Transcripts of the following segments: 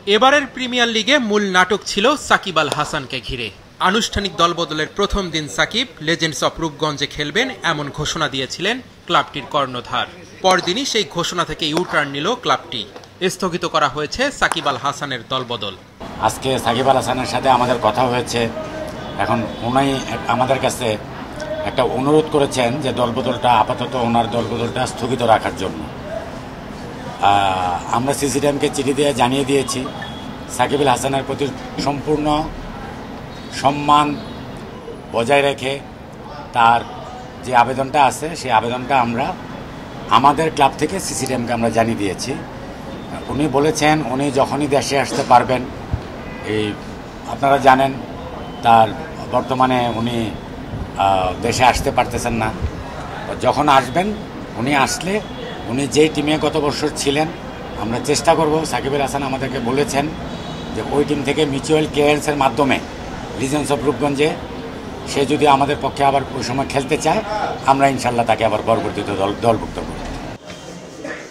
এবারের প্রিমিয়ার লিগে মূল নাটক ছিল সাকিব আল হাসানকে ঘিরে। আনুষ্ঠানিক দলবদলের প্রথম দিন সাকিব লেজেন্ডস অফ রূপগঞ্জে খেলবেন এমন ঘোষণা দিয়েছিলেন ক্লাবটির কর্ণধার। পরদিনই সেই ঘোষণা থেকে ইউটার্ন নিল ক্লাবটি। স্থগিত করা হয়েছে সাকিব আল হাসানের দলবদল। আজকে সাকিব আল হাসানের সাথে আমাদের কথা হয়েছে। এখন উনি আমাদের কাছে একটা অনুরোধ করেছেন যে দলবদলটা আপাতত ওনার দলবদলটা স্থগিত রাখার জন্য। আমরা সিসিটিএমকে চিঠি দিয়ে জানিয়ে দিয়েছি সাকিব আল হাসানের প্রতি সম্পূর্ণ সম্মান বজায় রেখে তার যে আবেদনটা আছে সেই আবেদনটা আমরা আমাদের ক্লাব থেকে সিসিটিএমকে আমরা জানিয়ে দিয়েছি। উনি বলেছেন উনি যখনই দেশে আসতে পারবেন, এই আপনারা জানেন তার বর্তমানে উনি দেশে আসতে পারতেছেন না। যখন আসবেন উনি আসলে উনি যেই টিমে গত বছর ছিলেন আমরা চেষ্টা করব। সাকিব আল হাসান আমাদেরকে বলেছেন যে ওই টিম থেকে মিউচুয়াল ক্লিয়ারেন্সের মাধ্যমে লেজেন্ডস অফ রূপগঞ্জে সে যদি আমাদের পক্ষে আবার ওই সময় খেলতে চায় আমরা ইনশাল্লাহ তাকে আবার পরবর্তীতে দলভুক্ত করব।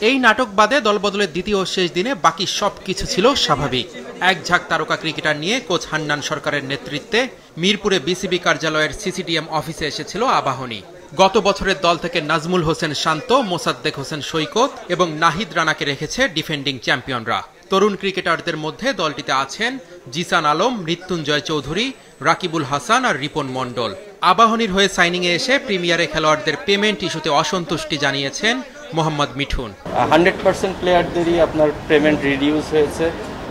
এই নাটক বাদে দলবদলের দ্বিতীয় ও শেষ দিনে বাকি সবকিছু ছিল স্বাভাবিক। এক ঝাঁক তারকা ক্রিকেটার নিয়ে কোচ হান্নান সরকারের নেতৃত্বে মিরপুরে বিসিবি কার্যালয়ের সিসিডিএম অফিসে এসেছিল আবাহনী। গত বছরের দল থেকে নাজমুল হোসেন শান্ত, মোসাদ্দেক হোসেন সৈকত এবং নাহিদ রানাকে রেখেছে ডিফেন্ডিং চ্যাম্পিয়নরা। তরুণ ক্রিকেটারদের মধ্যে দলটিতে আছেন জিসান আলম, মৃত্যুঞ্জয় চৌধুরী, রাকিবুল হাসান আর রিপন মণ্ডল। আবাহনীর হয়ে সাইনিংয়ে এসে প্রিমিয়ারে খেলোয়াড়দের পেমেন্ট ইস্যুতে অসন্তুষ্টি জানিয়েছেন মোহাম্মদ মিঠুন। 100% প্লেয়ারদেরই আপনার পেমেন্ট রিডিউস হয়েছে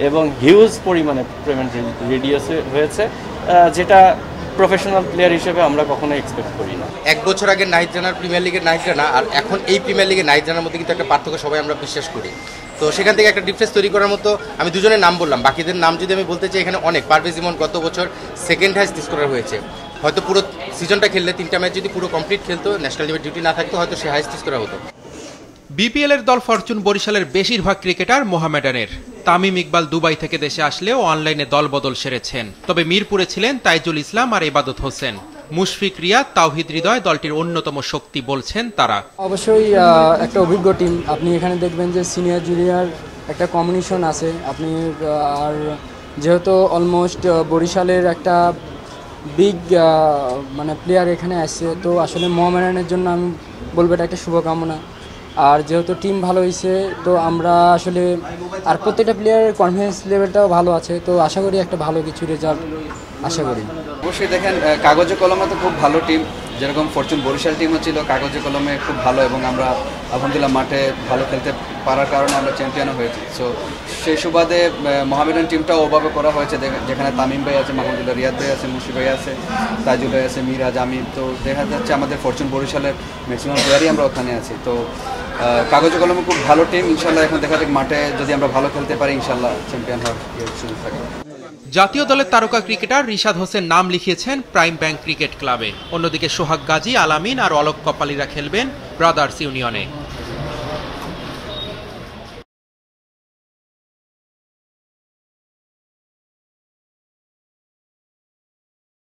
এবং হিউজ পরিমাণে পেমেন্ট রিডিউস হয়েছে, যেটা প্রফেশনাল প্লেয়ার হিসেবে আমরা কখনো এক্সপেক্ট করি না। এক বছর আগে নাহিদ রানার প্রিমিয়ার লিগের নাহিদ রানা আর এখন এই প্রিমিয়ার লিগের নাহিদ রানার মধ্যে কিন্তু একটা পার্থক্য সবাই আমরা বিশ্বাস করি। তো সেখান থেকে একটা ডিফারেন্স তৈরি করার মতো আমি দুজনের নাম বললাম, বাকিদের নাম যদি আমি বলতে চাই এখানে অনেক। পারভেজ ইমন গত বছর সেকেন্ড হাইস্ট স্কোরার হয়েছে, হয়তো পুরো সিজনটা খেললে 3টা ম্যাচ যদি পুরো কমপ্লিট খেলতো, ন্যাশনাল টিমের ডিউটি না থাকতো, হয়তো সে হাইস্ট স্কোরার হতো। বিপিএল এর দল ফরচুন বরিশালের বেশিরভাগ ক্রিকেটার মোহামেডানের। তামিম ইকবাল দুবাই থেকে দেশে আসলেও অনলাইনে দল বদল সেরেছেন। তবে মিরপুরে ছিলেন তাইজুল ইসলাম আর ইবাদত হোসেন। মুশফিক, রিয়াদ, তাওহিদ হৃদয় দলটির অন্যতম শক্তি বলছেন তারা। অবশ্যই একটা অভিজ্ঞ টিম। আপনি এখানে দেখবেন যে সিনিয়র জুনিয়র একটা কম্বিনেশন আছে আপনি, আর যেহেতু অলমোস্ট বরিশালের একটা বিগ মানে প্লেয়ার এখানে আসছে, তো আসলে মোহামেডানের জন্য আমি বলবো এটা একটা শুভকামনা। আর যেহেতু টিম ভালো হয়েছে তো আমরা আসলে আর প্রত্যেকটা প্লেয়ারের কনফিডেন্স লেভেলটাও ভালো আছে, তো আশা করি একটা ভালো কিছু রেজাল্ট আশা করি। অবশ্যই দেখেন কাগজে কলমে তো খুব ভালো টিম, যেরকম ফরচুন বরিশাল টিমও ছিল কাগজে কলমে খুব ভালো, এবং আমরা আলহামদুলিল্লাহ মাঠে ভালো খেলতে পারার কারণে আমরা চ্যাম্পিয়নও হয়েছি। সো সেই সুবাদে মোহামেডান টিমটাও ওভাবে করা হয়েছে, যেখানে তামিম ভাই আছে, মাহমুদুল্লাহ, রিয়াদ ভাই আছে, মুশফিক ভাই আছে, তাইজুল ভাই আছে, মিরাজ, আমির। তো দেখা যাচ্ছে আমাদের ফরচুন বরিশালের ম্যাক্সিমাম প্লেয়ারই আমরা ওখানে আছি। তো কাগজে কলমে খুব ভালো টিম। ইনশাল্লাহ এখন দেখা যাক মাঠে যদি আমরা ভালো খেলতে পারি ইনশাল্লাহ চ্যাম্পিয়ন হওয়ার সুযোগ থাকে। জাতীয় দলের তারকা ক্রিকেটার রিশাদ হোসেন নাম লিখিয়েছেন প্রাইম ব্যাংক ক্রিকেট ক্লাবে। অন্যদিকে সোহাগ গাজী, আলামিন আর অলোক কপালীরা খেলবেন ব্রাদার্স ইউনিয়নে।